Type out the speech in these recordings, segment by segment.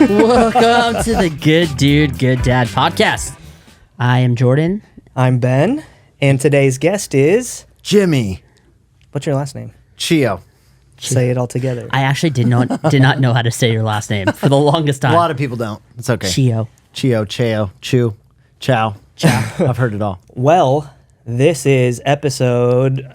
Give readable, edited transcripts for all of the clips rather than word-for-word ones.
Welcome to the Good Dude, Good Dad podcast. I am Jordan. I'm Ben, and today's guest is... Jimmy What's your last name? Cheo. Say it all together. I actually did not know how to say your last name for the longest time. A lot of people don't. It's okay. Cheo. Cheo, Chew, Chow. I've heard it all. Well, this is episode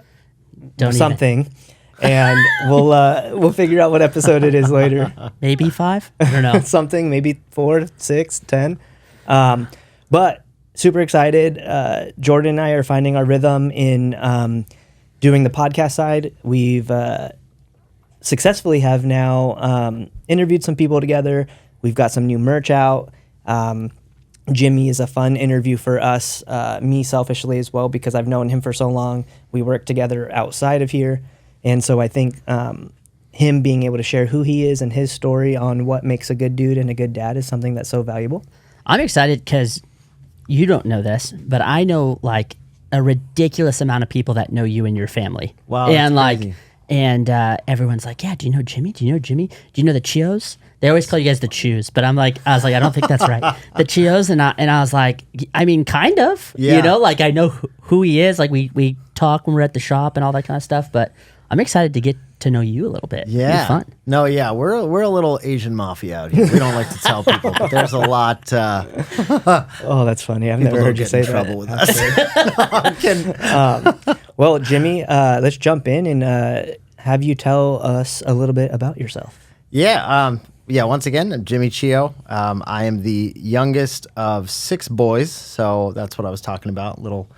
Don't something, and we'll figure out what episode it is later. Maybe 5? I don't know. Something, maybe 4, 6, 10. But super excited. Jordan and I are finding our rhythm in doing the podcast side. We've successfully have now interviewed some people together. We've got some new merch out. Jimmy is a fun interview for us, me selfishly as well, because I've known him for so long. We work together outside of here. And so I think him being able to share who he is and his story on what makes a good dude and a good dad is something that's so valuable. I'm excited because you don't know this, but I know like a ridiculous amount of people that know you and your family. Wow, And that's crazy. Everyone's like, yeah, do you know Jimmy? Do you know Jimmy? Do you know the Cheos? They always call you guys the Chews, but I was like, I don't think that's right. The Cheos, and I was like, I mean, kind of, Yeah. you know, like I know who he is. Like we talk when we're at the shop and all that kind of stuff, but I'm excited to get to know you a little bit. It'll be Yeah. fun. No, yeah. We're a little Asian mafia out here. We don't like to tell people, but there's a lot. Oh, that's funny. I've People never don't heard you get say in that. trouble with us. I'm kidding. Well, Jimmy, let's jump in and have you tell us a little bit about yourself. Yeah. Once again, I'm Jimmy Cheo. I am the youngest of 6 boys, so that's what I was talking about. Little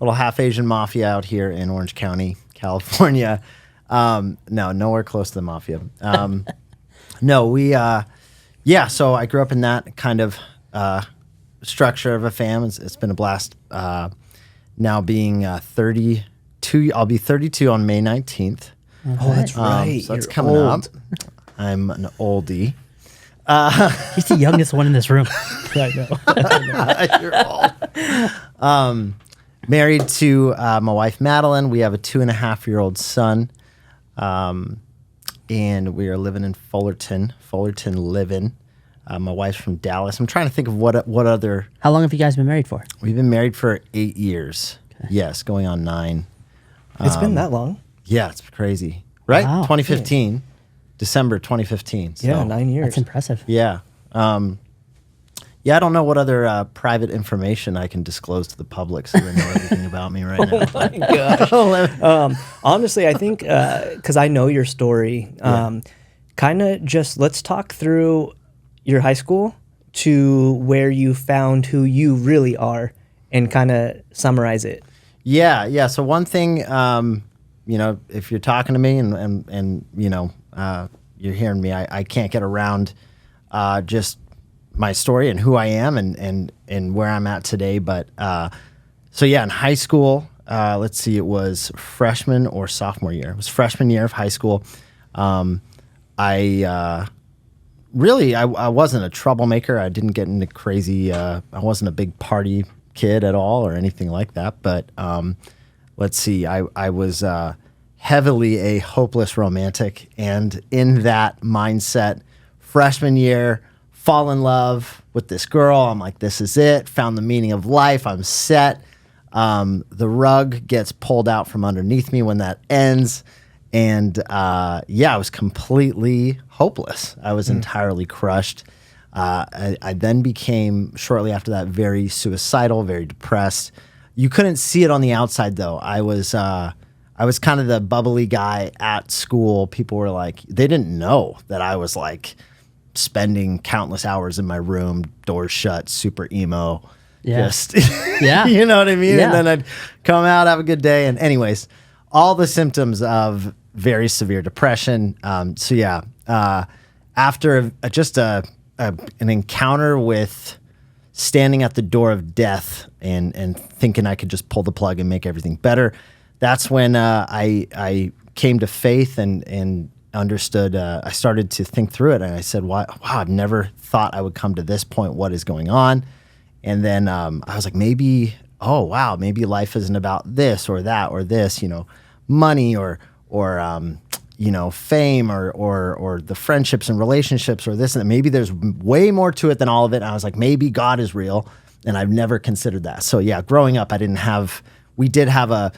half Asian mafia out here in Orange County, California. No, nowhere close to the mafia. So I grew up in that kind of structure of a family. It's been a blast. Now being 32, I'll be 32 on May 19th. Oh, that's right. So that's You're coming old. up. I'm an oldie. He's the youngest one in this room. I know. You're old. Married to my wife Madeline. We have a 2.5-year-old son, and we are living in Fullerton living. My wife's from Dallas. I'm trying to think of what other. How long have you guys been married for? We've been married for 8 years. Okay. Yes, going on 9. It's been that long. Yeah, it's crazy, right? Wow. 2015, December 2015. So, Yeah, 9 years. That's impressive. Yeah. Yeah, I don't know what other private information I can disclose to the public so they know everything about me right now. Oh my gosh. Honestly, I think because I know your story, kind of just let's talk through your high school to where you found who you really are and kind of summarize it. Yeah. So one thing, if you're talking to me and you're hearing me, I can't get around just my story and who I am and where I'm at today. But in high school, let's see, it was freshman or sophomore year. It was freshman year of high school. I wasn't a troublemaker. I didn't get into crazy. I wasn't a big party kid at all or anything like that. But let's see, I was heavily a hopeless romantic, and in that mindset, freshman year, fall in love with this girl. I'm like, this is it. Found the meaning of life. I'm set. The rug gets pulled out from underneath me when that ends. And I was completely hopeless. I was entirely crushed. I then became, shortly after that, very suicidal, very depressed. You couldn't see it on the outside, though. I was kind of the bubbly guy at school. People were like, they didn't know that I was like spending countless hours in my room, doors shut, super emo. Yeah. Just, Yeah. you know what I mean? Yeah. And then I'd come out, have a good day. And anyways, all the symptoms of very severe depression. After an encounter with standing at the door of death and thinking I could just pull the plug and make everything better, that's when I came to faith and understood. I started to think through it, and I said, wow, I've never thought I would come to this point. What is going on? And then I was like, maybe life isn't about this or that or this, money or fame or the friendships and relationships or this and that. Maybe there's way more to it than all of it. And I was like, maybe God is real. And I've never considered that. So yeah, growing up, we did have a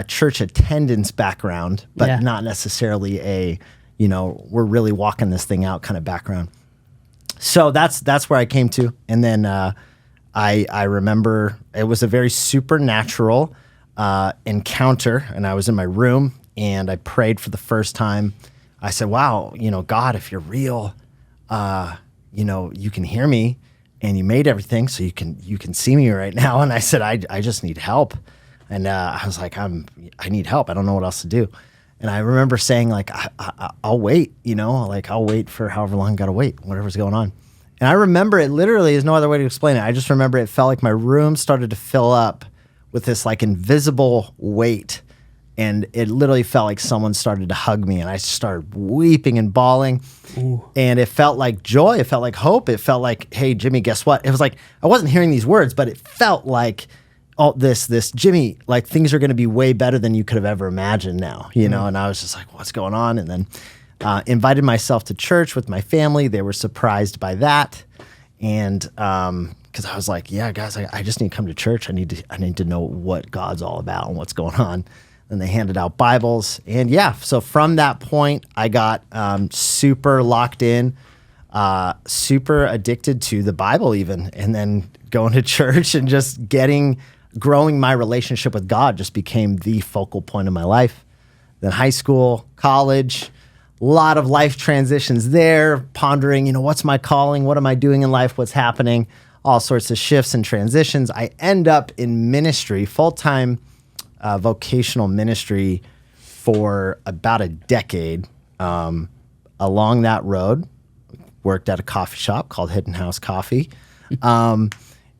church attendance background, but not necessarily we're really walking this thing out kind of background. So that's where I came to. And then I remember it was a very supernatural encounter, and I was in my room and I prayed for the first time. I said, wow, God, if you're real, you can hear me and you made everything, so you can see me right now. And I said, I just need help. And I was like, I need help. I don't know what else to do. And I remember saying, like, I'll wait, I'll wait for however long I got to wait, whatever's going on. And I remember it literally, there's no other way to explain it. I just remember it felt like my room started to fill up with this like invisible weight. And it literally felt like someone started to hug me, and I started weeping and bawling. Ooh. And it felt like joy. It felt like hope. It felt like, hey, Jimmy, guess what? It was like, I wasn't hearing these words, but it felt like, oh, this Jimmy, like things are going to be way better than you could have ever imagined now, And I was just like, what's going on? And then invited myself to church with my family. They were surprised by that. And because I was like, yeah, guys, I just need to come to church. I need to know what God's all about and what's going on. And they handed out Bibles. And yeah, so from that point, I got super locked in, super addicted to the Bible even. And then going to church and just growing my relationship with God just became the focal point of my life. Then high school, college, a lot of life transitions there, pondering, what's my calling? What am I doing in life? What's happening? All sorts of shifts and transitions. I end up in ministry, full-time vocational ministry for about a decade. Along that road, worked at a coffee shop called Hidden House Coffee.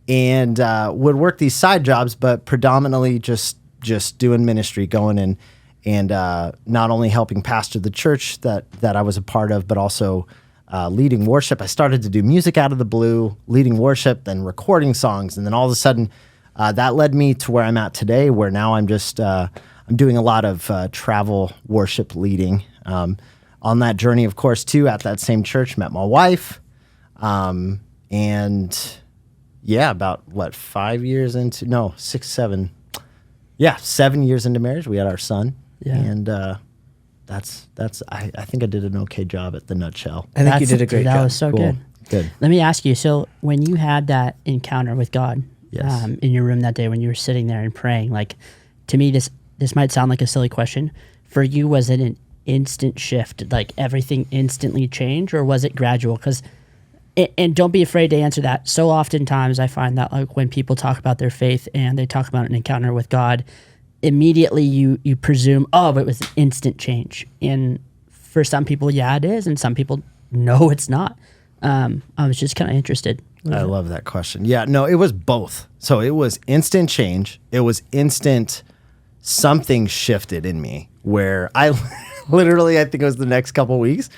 And would work these side jobs, but predominantly just doing ministry, going in and not only helping pastor the church that I was a part of, but also leading worship. I started to do music out of the blue, leading worship, then recording songs, and then all of a sudden, that led me to where I'm at today, where now I'm just I'm doing a lot of travel worship leading. On that journey, of course, too, at that same church, met my wife, and yeah, about 5 years into, no, 6, 7. Yeah, 7 years into marriage, we had our son. Yeah. And that's I think I did an okay job at the nutshell. I think you did a great job. That was so Cool. good. Let me ask you, so when you had that encounter with God, yes, in your room that day when you were sitting there and praying, like, to me, this might sound like a silly question. For you, was it an instant shift, like everything instantly changed, or was it gradual? Because and don't be afraid to answer that. So oftentimes I find that, like, when people talk about their faith and they talk about an encounter with God, immediately you presume, oh, it was an instant change. And for some people, yeah, it is. And some people, no, it's not. I was just kind of interested. I love that question. Yeah, no, it was both. So it was instant change. It was instant, something shifted in me where I literally, I think it was the next couple of weeks.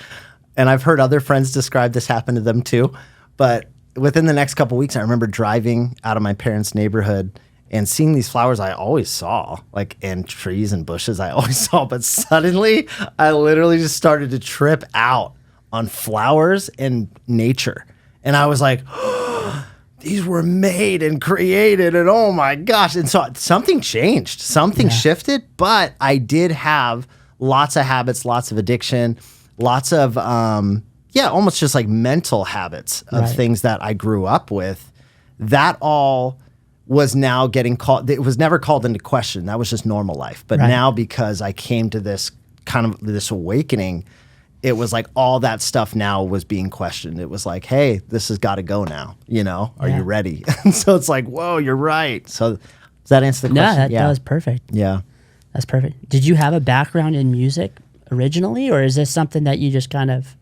And I've heard other friends describe this happen to them too. But within the next couple of weeks, I remember driving out of my parents' neighborhood and seeing these flowers I always saw, like, and trees and bushes I always saw. But suddenly, I literally just started to trip out on flowers and nature. And I was like, oh, these were made and created, and oh my gosh. And so something changed, something shifted, but I did have lots of habits, lots of addiction, lots of, almost just like mental habits of things that I grew up with. That all was now getting called, it was never called into question. That was just normal life. But now, because I came to this kind of this awakening, it was like all that stuff now was being questioned. It was like, hey, this has got to go now. Are you ready? And so it's like, whoa, you're right. So does that answer the question? No, that was perfect. Yeah. That's perfect. Did you have a background in music originally, or is this something that you just kind of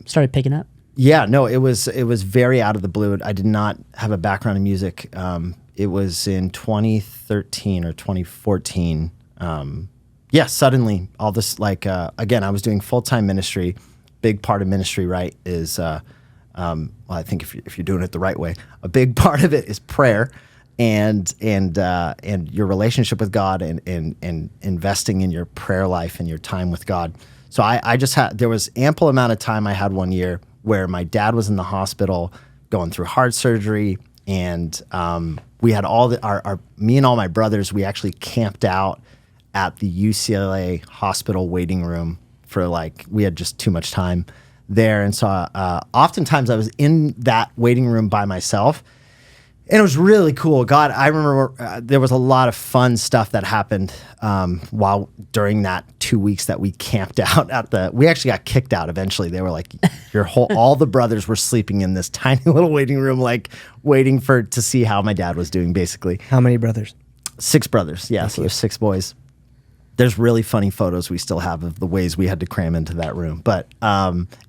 started picking up? Yeah, no, it was very out of the blue. I did not have a background in music. It was in 2013 or 2014. Suddenly all this, like, again, I was doing full-time ministry. Big part of ministry, right, is, I think if you're doing it the right way, a big part of it is prayer. and your relationship with God and investing in your prayer life and your time with God. So I just there was ample amount of time I had one year where my dad was in the hospital going through heart surgery, and we had all our me and all my brothers, we actually camped out at the UCLA hospital waiting room for we had just too much time there. And so oftentimes I was in that waiting room by myself. And it was really cool. God, I remember there was a lot of fun stuff that happened during that 2 weeks that we camped out we actually got kicked out eventually. They were like, all the brothers were sleeping in this tiny little waiting room, waiting to see how my dad was doing, basically. How many brothers? 6 brothers. Yeah. So there's 6 boys. There's really funny photos we still have of the ways we had to cram into that room. But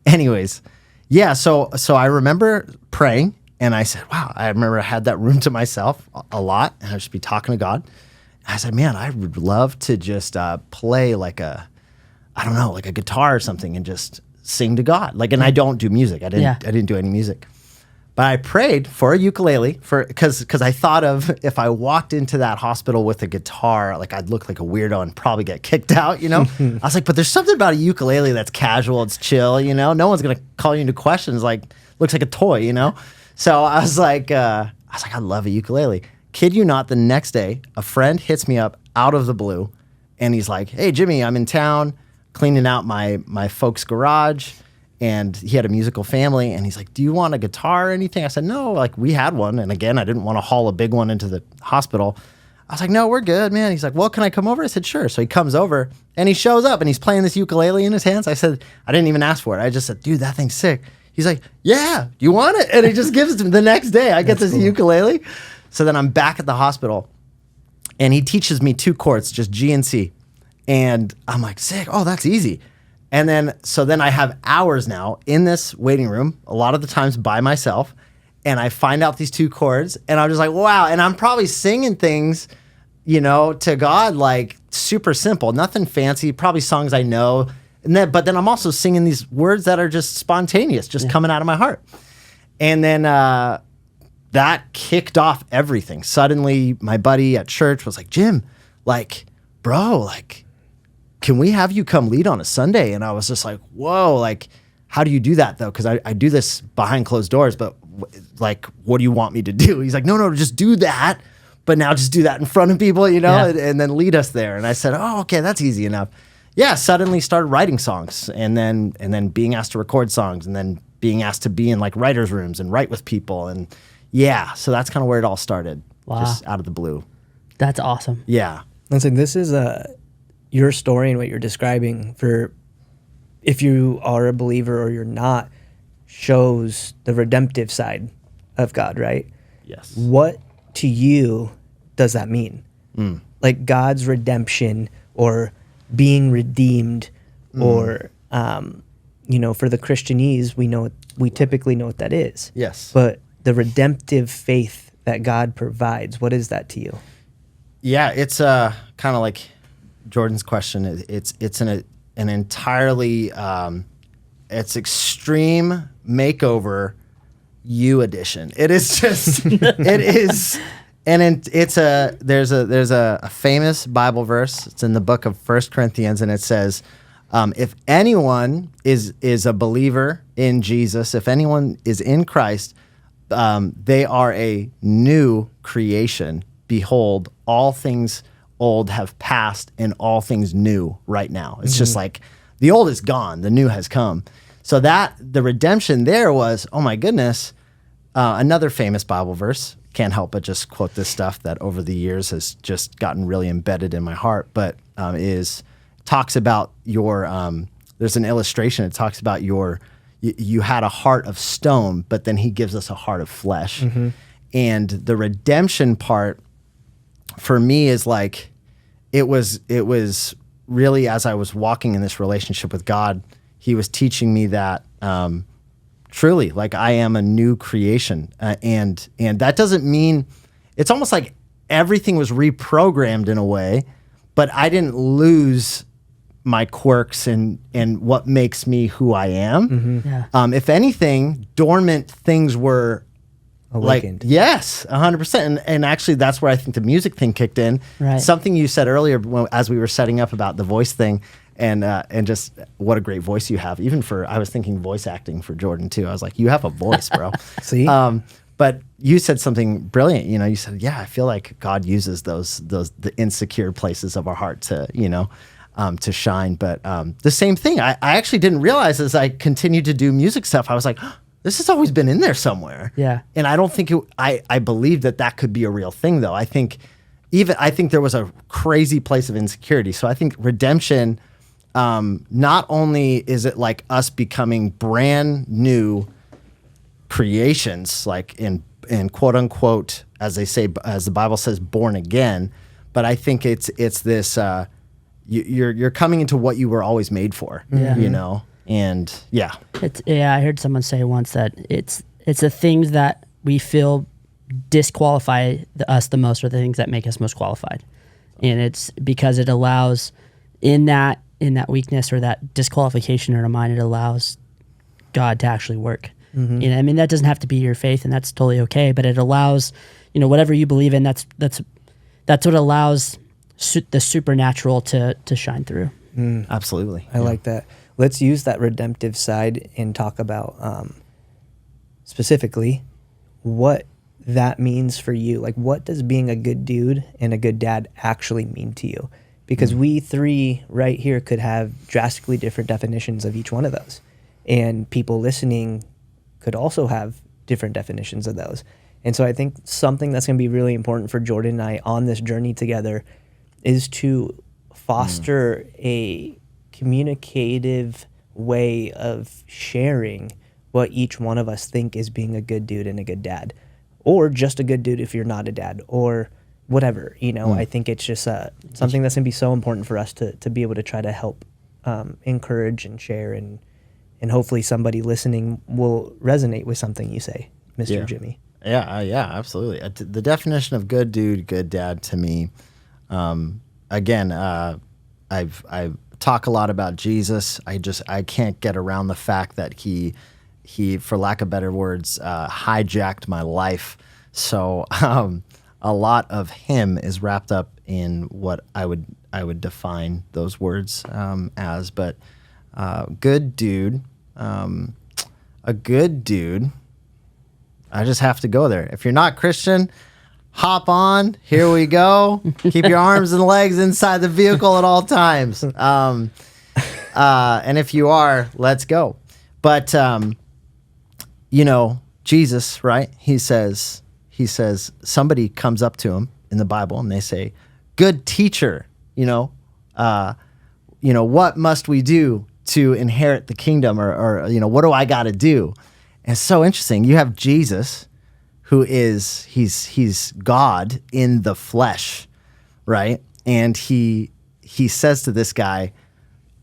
anyways, yeah. So I remember praying. And I said, wow, I remember I had that room to myself a lot, and I'd just be talking to God. And I said, man, I would love to just play a guitar or something and just sing to God. And I don't do music. I didn't do any music. But I prayed for a ukulele because I thought of if I walked into that hospital with a guitar, I'd look like a weirdo and probably get kicked out, I was like, but there's something about a ukulele that's casual, it's chill, no one's going to call you into questions, looks like a toy, So I was like, I love a ukulele. Kid you not, the next day, a friend hits me up out of the blue, and he's like, hey, Jimmy, I'm in town cleaning out my folks' garage, and he had a musical family, and he's like, do you want a guitar or anything? I said, no, we had one, and again, I didn't want to haul a big one into the hospital. I was like, no, we're good, man. He's like, well, can I come over? I said, sure. So he comes over, and he shows up, and he's playing this ukulele in his hands. I said, I didn't even ask for it. I just said, dude, that thing's sick. He's like, yeah, you want it? And he just gives it to me. The next day, I get this ukulele. So then I'm back at the hospital, and he teaches me 2 chords, just G and C. And I'm like, sick. Oh, that's easy. And then I have hours now in this waiting room, a lot of the times by myself, and I find out these 2 chords, and I'm just like, wow. And I'm probably singing things, to God, super simple, nothing fancy, probably songs I know. But then I'm also singing these words that are just spontaneous, just coming out of my heart. And then that kicked off everything. Suddenly, my buddy at church was like, Jim, bro, can we have you come lead on a Sunday? And I was just like, whoa, how do you do that, though? Because I do this behind closed doors, but what do you want me to do? He's like, no, just do that. But now just do that in front of people, and then lead us there. And I said, oh, okay, that's easy enough. Yeah, suddenly started writing songs, and then being asked to record songs, and then being asked to be in writers' rooms and write with people, and so that's kind of where it all started. Wow. Just out of the blue. That's awesome. Yeah. Listen, this is your story and what you're describing, for if you are a believer or you're not, shows the redemptive side of God, right? Yes. What to you does that mean? God's redemption, or being redeemed, or for the Christianese, we typically know what that is. Yes. But the redemptive faith that God provides, what is that to you? Yeah, it's kind of like Jordan's question. It's an entirely it's extreme makeover you edition. It is just it is. And there's a famous Bible verse. It's in the book of 1 Corinthians, and it says, if anyone is a believer in Jesus, if anyone is in Christ, they are a new creation. Behold, all things old have passed, and all things new right now. It's just the old is gone, the new has come. So the redemption there was, oh my goodness, another famous Bible verse. Can't help but just quote this stuff that over the years has just gotten really embedded in my heart, but talks about your, there's an illustration, it talks about you had a heart of stone, but then he gives us a heart of flesh. And the redemption part for me is it was really, as I was walking in this relationship with God, he was teaching me that truly, I am a new creation, and that doesn't mean, it's almost like everything was reprogrammed in a way, but I didn't lose my quirks and what makes me who I am. Yeah. If anything, dormant things were awakened. Yes, 100%. And actually, that's where I think the music thing kicked in. Right. Something you said earlier as we were setting up about the voice thing, and just what a great voice you have. Even I was thinking voice acting for Jordan too. I was like, you have a voice, bro. See? But you said something brilliant. You said, yeah, I feel like God uses the insecure places of our heart to, to shine. But the same thing, I actually didn't realize as I continued to do music stuff, I was like, this has always been in there somewhere. Yeah. And I don't think I believe that could be a real thing though. I think there was a crazy place of insecurity. So I think redemption, not only is it like us becoming brand new creations, like in quote unquote, as they say, as the Bible says, born again, but I think it's this, you're coming into what you were always made for, and yeah. I heard someone say once that it's the things that we feel disqualify us the most are the things that make us most qualified. And it's because it allows in that weakness or that disqualification in our mind, it allows God to actually work. Mm-hmm. I mean, that doesn't have to be your faith, and that's totally okay, but it allows, whatever you believe in, that's what allows the supernatural to shine through. Absolutely. I like that. Let's use that redemptive side and talk about specifically what that means for you. Like, what does being a good dude and a good dad actually mean to you? Because we three right here could have drastically different definitions of each one of those. And people listening could also have different definitions of those. And so I think something that's going to be really important for Jordan and I on this journey together is to foster a communicative way of sharing what each one of us think is being a good dude and a good dad, or just a good dude if you're not a dad, or whatever. I think it's just something that's going to be so important for us to be able to try to help encourage and share, and hopefully somebody listening will resonate with something you say, Mr. Jimmy. Yeah, absolutely. The definition of good dude, good dad to me, again, I've talk a lot about Jesus. I can't get around the fact that he, for lack of better words, hijacked my life. So a lot of him is wrapped up in what I would define those words as. But good dude, a good dude. I just have to go there. If you're not Christian, hop on. Here we go. Keep your arms and legs inside the vehicle at all times. And if you are, let's go. But Jesus, right? He says somebody comes up to him in the Bible and they say, "Good teacher, what must we do to inherit the kingdom, or what do I got to do?" And it's so interesting. You have Jesus, who is he's God in the flesh, right? And he says to this guy,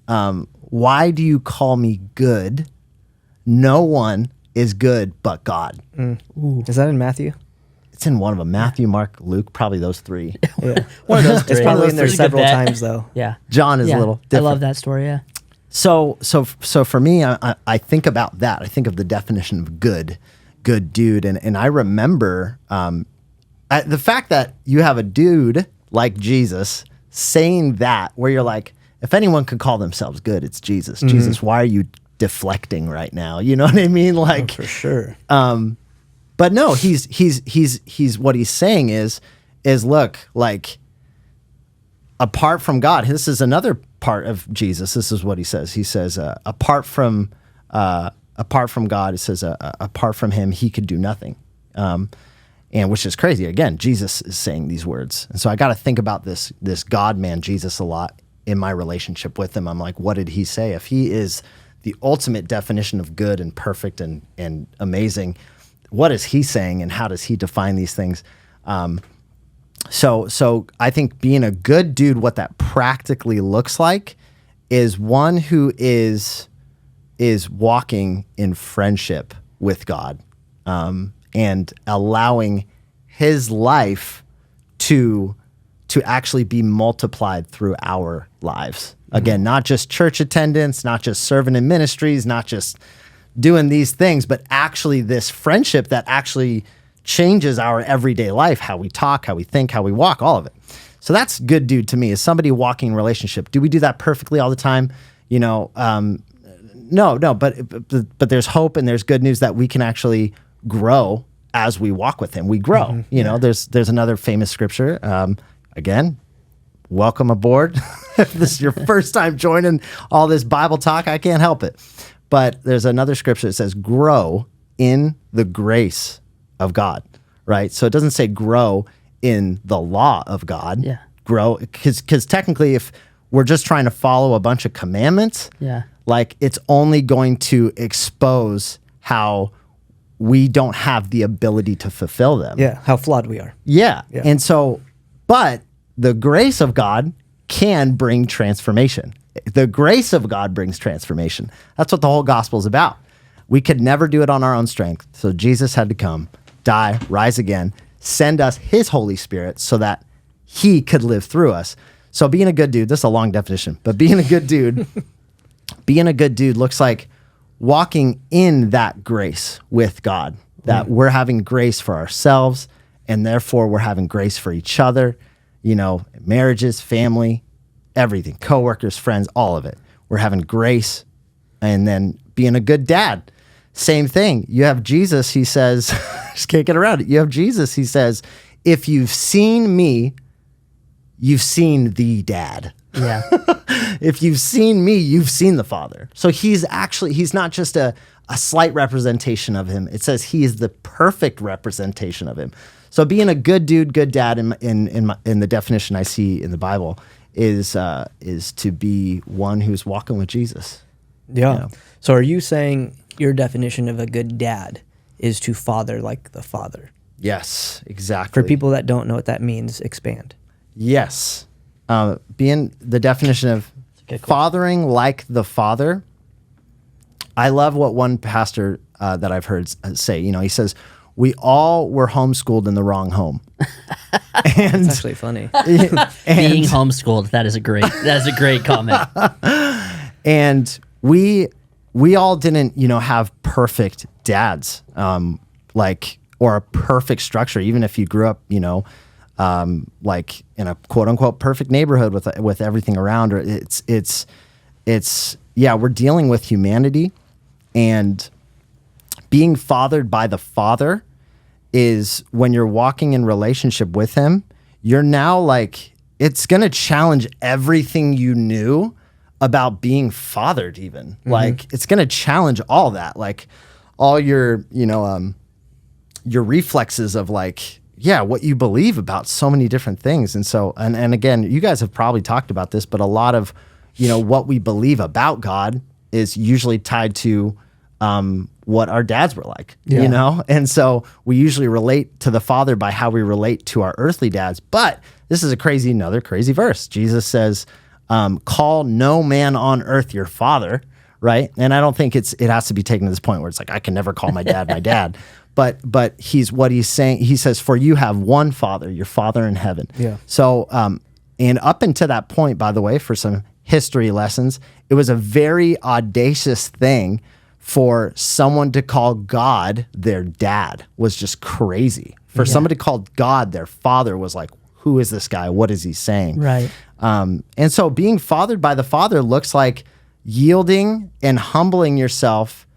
"Why do you call me good? No one is good but God." Is that in Matthew? It's in one of them. Matthew, Mark, Luke, probably those three. Yeah. One of those three. It's probably in there That's a good several bet. times, though. Yeah. John is a little different. I love that story, yeah. So for me, I think about that. I think of the definition of good dude. And I remember the fact that you have a dude like Jesus saying that, where you're like, if anyone could call themselves good, it's Jesus. Mm-hmm. Jesus, why are you deflecting right now? You know what I mean? Like, for sure. But no, he's what he's saying is look, like, apart from God, this is another part of Jesus. This is what he says. He says, apart from God, it says, apart from him, he could do nothing. And which is crazy. Again, Jesus is saying these words. And so I got to think about this God man, Jesus, a lot in my relationship with him. I'm like, what did he say? If he is the ultimate definition of good and perfect and amazing, what is he saying, and how does he define these things? So I think being a good dude, what that practically looks like is one who is walking in friendship with God, and allowing his life to actually be multiplied through our lives. Again, not just church attendance, not just serving in ministries, not just doing these things, but actually this friendship that actually changes our everyday life, how we talk, how we think, how we walk, all of it. So that's good dude to me, is somebody walking in relationship. Do we do that perfectly all the time? You know, no, but there's hope and there's good news that we can actually grow as we walk with him. We grow. You know, there's another famous scripture. Again, welcome aboard. If this is your first time joining all this Bible talk, I can't help it. But there's another scripture that says, grow in the grace of God, right? So it doesn't say grow in the law of God. Yeah. Grow, because technically if we're just trying to follow a bunch of commandments, like it's only going to expose how we don't have the ability to fulfill them. Yeah, how flawed we are. Yeah. And so, but the grace of God can bring transformation. The grace of God brings transformation. That's what the whole gospel is about. We could never do it on our own strength. So Jesus had to come, die, rise again, send us his Holy Spirit so that he could live through us. So being a good dude, this is a long definition, but being a good dude, being a good dude looks like walking in that grace with God, that we're having grace for ourselves, and therefore we're having grace for each other, you know, marriages, family, everything, coworkers, friends, all of it. We're having grace. And then being a good dad, same thing. You have Jesus, he says, just can't get around it. You have Jesus, he says, if you've seen me, you've seen the dad. Yeah. If you've seen me, you've seen the Father. So he's not just a slight representation of him. It says he is the perfect representation of him. So being a good dude, good dad in the definition I see in the Bible is to be one who's walking with Jesus. Yeah. You know? So are you saying your definition of a good dad is to father like the Father? Yes, exactly. For people that don't know what that means, expand. Yes. Being the definition of fathering like the Father. I love what one pastor that I've heard say. You know, he says, we all were homeschooled in the wrong home. And It's actually funny. Being homeschooled, that is a great comment. And we all didn't, you know, have perfect dads, or a perfect structure. Even if you grew up, you know, like in a quote unquote perfect neighborhood with everything around her, we're dealing with humanity, and being fathered by the Father is when you're walking in relationship with him, you're now like, it's going to challenge everything you knew about being fathered even. Mm-hmm. Like it's going to challenge all that, like all your, you know, your reflexes of like, what you believe about so many different things. And so, and again, you guys have probably talked about this, but a lot of, you know, what we believe about God is usually tied to what our dads were like, you know? And so we usually relate to the Father by how we relate to our earthly dads. But this is another crazy verse. Jesus says, call no man on earth your father, right? And I don't think it has to be taken to this point where it's like, I can never call my dad my dad. But he's saying, he says, for you have one Father, your Father in heaven. Yeah. So, and up until that point, by the way, for some history lessons, it was a very audacious thing for someone to call God their dad. Was just crazy. For somebody to call God their father was like, who is this guy? What is he saying? Right. And so being fathered by the Father looks like yielding and humbling yourself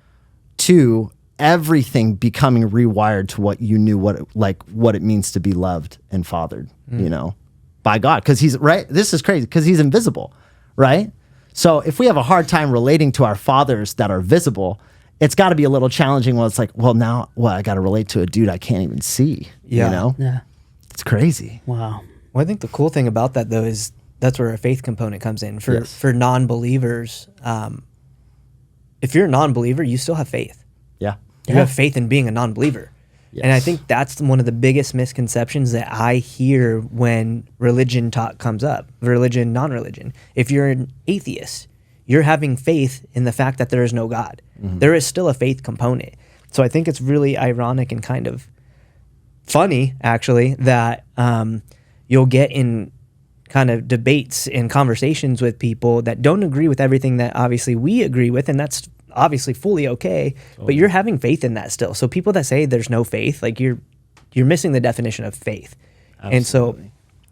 to everything becoming rewired to what you knew what it means to be loved and fathered, you know, by God. Because he's right. This is crazy because he's invisible, right? So if we have a hard time relating to our fathers that are visible, it's got to be a little challenging when it's like, well, now I got to relate to a dude I can't even see. You know? Yeah. It's crazy. Wow. Well, I think the cool thing about that though is that's where a faith component comes in for non-believers. If you're a non-believer, you still have faith. Yeah. You have faith in being a non-believer. Yes. And I think that's one of the biggest misconceptions that I hear when religion talk comes up, religion, non-religion. If you're an atheist, you're having faith in the fact that there is no God. Mm-hmm. There is still a faith component. So I think it's really ironic and kind of funny, actually, that you'll get in kind of debates and conversations with people that don't agree with everything that obviously we agree with, and that's obviously fully okay, but you're having faith in that still. So people that say there's no faith, like you're you're missing the definition of faith. And so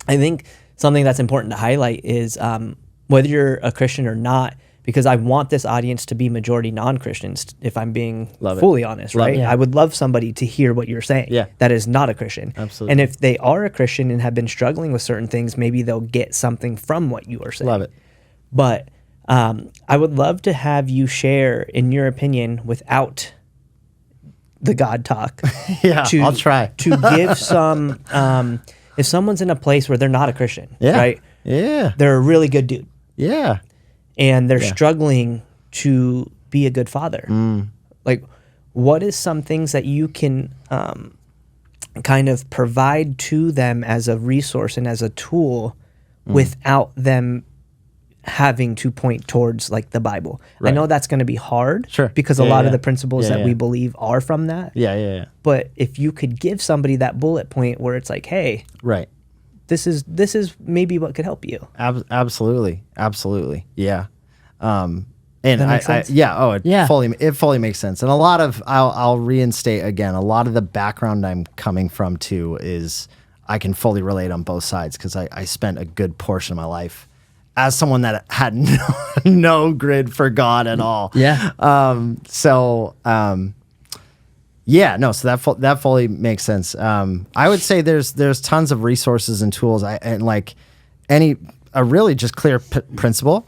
I think something that's important to highlight is whether you're a Christian or not, because I want this audience to be majority non-Christians, if I'm being fully honest, right? Yeah. I would love somebody to hear what you're saying that is not a Christian. Absolutely. And if they are a Christian and have been struggling with certain things, maybe they'll get something from what you are saying. Love it. But I would love to have you share, in your opinion, without the God talk. Yeah, I'll try. To give some, if someone's in a place where they're not a Christian, right? Yeah. They're a really good dude. Yeah. And they're struggling to be a good father. Like, what is some things that you can kind of provide to them as a resource and as a tool without them having to point towards like the Bible? I know that's going to be hard, because a lot of the principles that we believe are from that. Yeah. But if you could give somebody that bullet point where it's like, hey, Right. this is maybe what could help you. Absolutely. Yeah. And That makes sense? it fully makes sense. And a lot of, I'll reinstate again, a lot of the background I'm coming from too is I can fully relate on both sides, because I spent a good portion of my life as someone that had no grid for God at all. Yeah. So that fully makes sense. I would say there's tons of resources and tools. A really just clear principle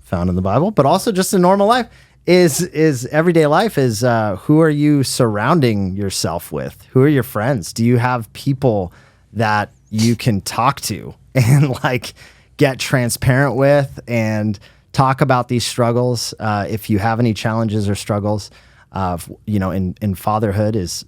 found in the Bible, but also just in normal life is everyday life is who are you surrounding yourself with? Who are your friends? Do you have people that you can talk to and like get transparent with and talk about these struggles? If you have any challenges or struggles, in fatherhood is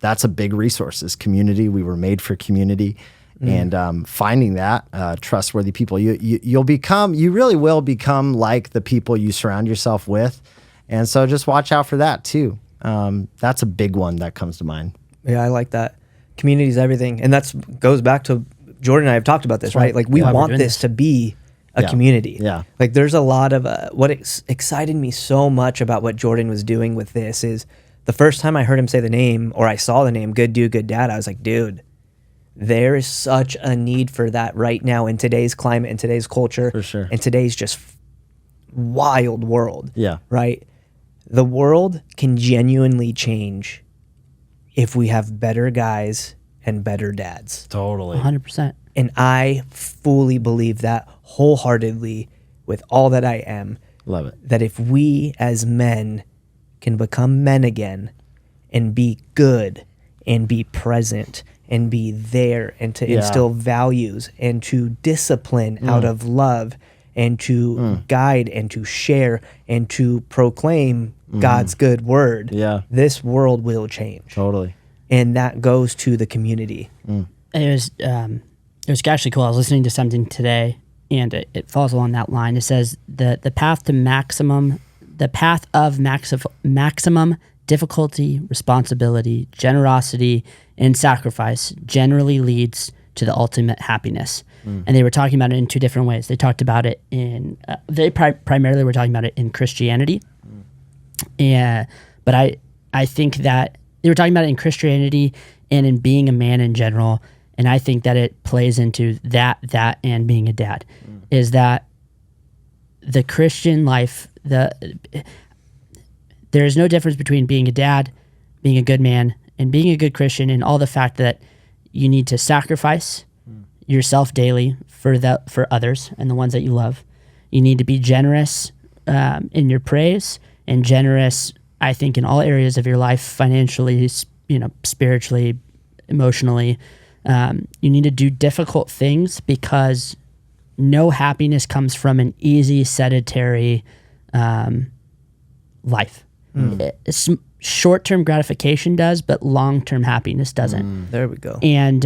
that's a big resource, is community. We were made for community. And finding that trustworthy people, you really will become like the people you surround yourself with. And so just watch out for that too. That's a big one that comes to mind. Yeah, I like that. Community is everything. And that's goes back to Jordan and I have talked about this, right? Like we want this to be a community. Yeah. Like there's a lot of what excited me so much about what Jordan was doing with this is the first time I heard him say the name, or I saw the name Good Dude, Good Dad, I was like, dude, there is such a need for that right now in today's climate, in today's culture, For sure. in today's just wild world. Yeah. Right? The world can genuinely change if we have better guys and better dads. Totally. 100%. And I fully believe that wholeheartedly with all that I am. Love it. That if we as men can become men again and be good and be present and be there and to instill values and to discipline out of love and to guide and to share and to proclaim God's good word, this world will change. Totally. And that goes to the community. It was actually cool. I was listening to something today, and it falls along that line. It says the path of maximum difficulty, responsibility, generosity, and sacrifice generally leads to the ultimate happiness. And they were talking about it in two different ways. They talked about it in primarily were talking about it in Christianity. Yeah, but I think that they were talking about it in Christianity and in being a man in general. And I think that it plays into that and being a dad, is that the Christian life, there is no difference between being a dad, being a good man, and being a good Christian, and all the fact that you need to sacrifice yourself daily for others and the ones that you love. You need to be generous in your praise, and generous, I think, in all areas of your life, financially, spiritually, emotionally. You need to do difficult things, because no happiness comes from an easy, sedentary life. Short-term gratification does, but long-term happiness doesn't. There we go. And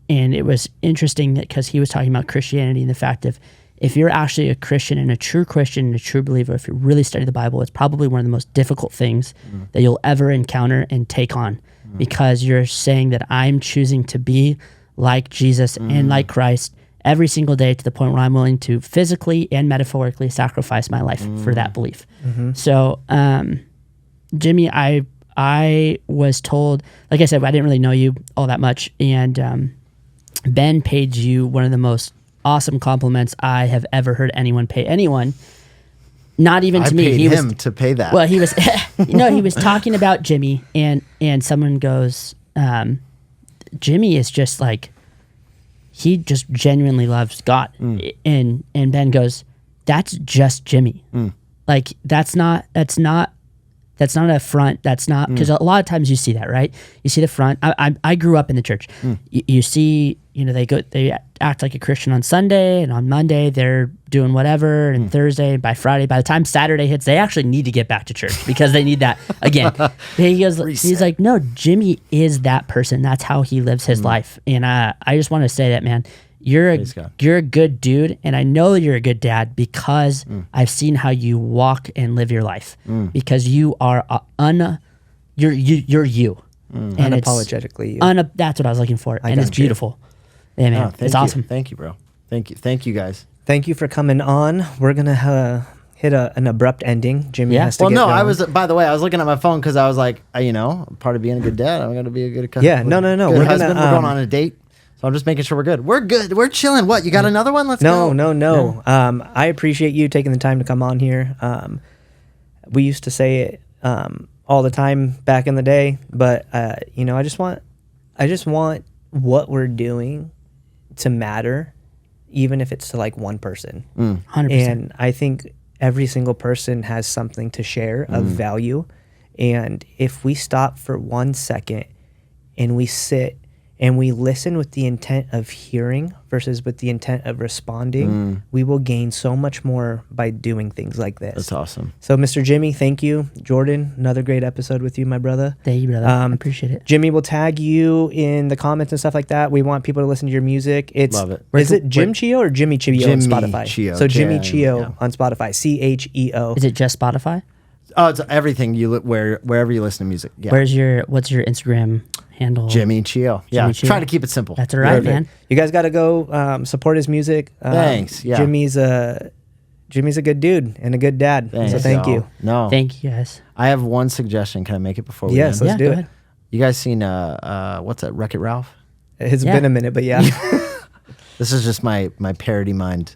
it was interesting because he was talking about Christianity and the fact of, if you're actually a Christian and a true believer, if you really study the Bible, it's probably one of the most difficult things that you'll ever encounter and take on, because you're saying that I'm choosing to be like Jesus and like Christ every single day, to the point where I'm willing to physically and metaphorically sacrifice my life for that belief. So, Jimmy, I I was told, like I said, I didn't really know you all that much, and Ben paid you one of the most awesome compliments I have ever heard anyone pay anyone. Not even to I me. paid He him was, to pay that. well, he was, he was talking about Jimmy, and someone goes, Jimmy is just like, he just genuinely loves God, and Ben goes, that's just Jimmy. Like that's not a front. That's not, because a lot of times you see that, right? You see the front. I grew up in the church. You see, they act like a Christian on Sunday, and on Monday they're doing whatever, and Thursday, by Friday, by the time Saturday hits, they actually need to get back to church because they need that again. He's like, no, Jimmy is that person. That's how he lives his life. And I just want to say that, man, you're a good dude, and I know you're a good dad because I've seen how you walk and live your life, because you are you're you, and Unapologetically you. that's what I was looking for, and it's got you. beautiful. Yeah, man, Thank it's you. awesome. Thank you, bro. Thank you guys. Thank you for coming on. We're gonna hit an abrupt ending. Jimmy has to Well, get no, going. I was. By the way, I was looking at my phone because I was like, part of being a good dad, I'm gonna be a good Yeah, no. good We're husband. gonna, We're going on a date, so I'm just making sure we're good. We're good. We're chilling. What? You got another one? Let's go. No. I appreciate you taking the time to come on here. We used to say it all the time back in the day, but I just want what we're doing to matter, even if it's to like one person. 100%. And I think every single person has something to share of value. And if we stop for 1 second and we sit and we listen with the intent of hearing versus with the intent of responding, we will gain so much more by doing things like this. That's awesome. So, Mr. Jimmy, thank you. Jordan, another great episode with you, my brother. Thank you, brother. I appreciate it. Jimmy will tag you in the comments and stuff like that. We want people to listen to your music. Love it. Is it Jim Cheo or Jimmy Cheo on Jimmy Spotify? Cheo, So Jimmy J-I-M, Cheo yeah. on Spotify. CHEO. Is it just Spotify? Oh, it's everything wherever you listen to music. Yeah. What's your Instagram handle? Jimmy Cheo? Yeah, Jimmy Cheo. try to keep it simple. That's all right, man. You guys got to go support his music. Thanks, yeah. Jimmy's a good dude and a good dad. Thanks, so thank y'all. you. No, Thank you, guys. I have one suggestion. Can I make it before we Yes, end? let's Yeah, do go it. ahead. You guys seen what's that? Wreck-It Ralph. It's Yeah. been a minute, but yeah. This is just my parody mind.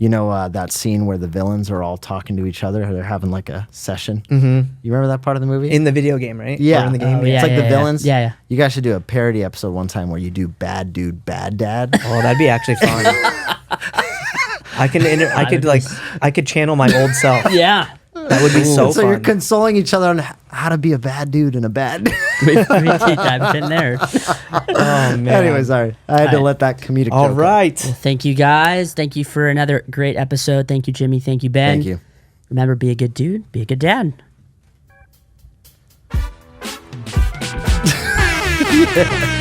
That scene where the villains are all talking to each other. They're having like a session. Mm-hmm. You remember that part of the movie? In the video game, right? Yeah. Or in the game. Oh, yeah. It's like the villains. Yeah. You guys should do a parody episode one time where you do bad dude, bad dad. Oh, that'd be actually fun. I could channel my old self. Yeah. That would be so So fun. you're consoling each other on how to be a bad dude and a bad. we keep that in there. Oh man. Anyway, sorry, I had to All right. let that comedic. All joke out. right. Thank you, guys. Thank you for another great episode. Thank you, Jimmy. Thank you, Ben. Thank you. Remember, be a good dude. Be a good dad. Yeah.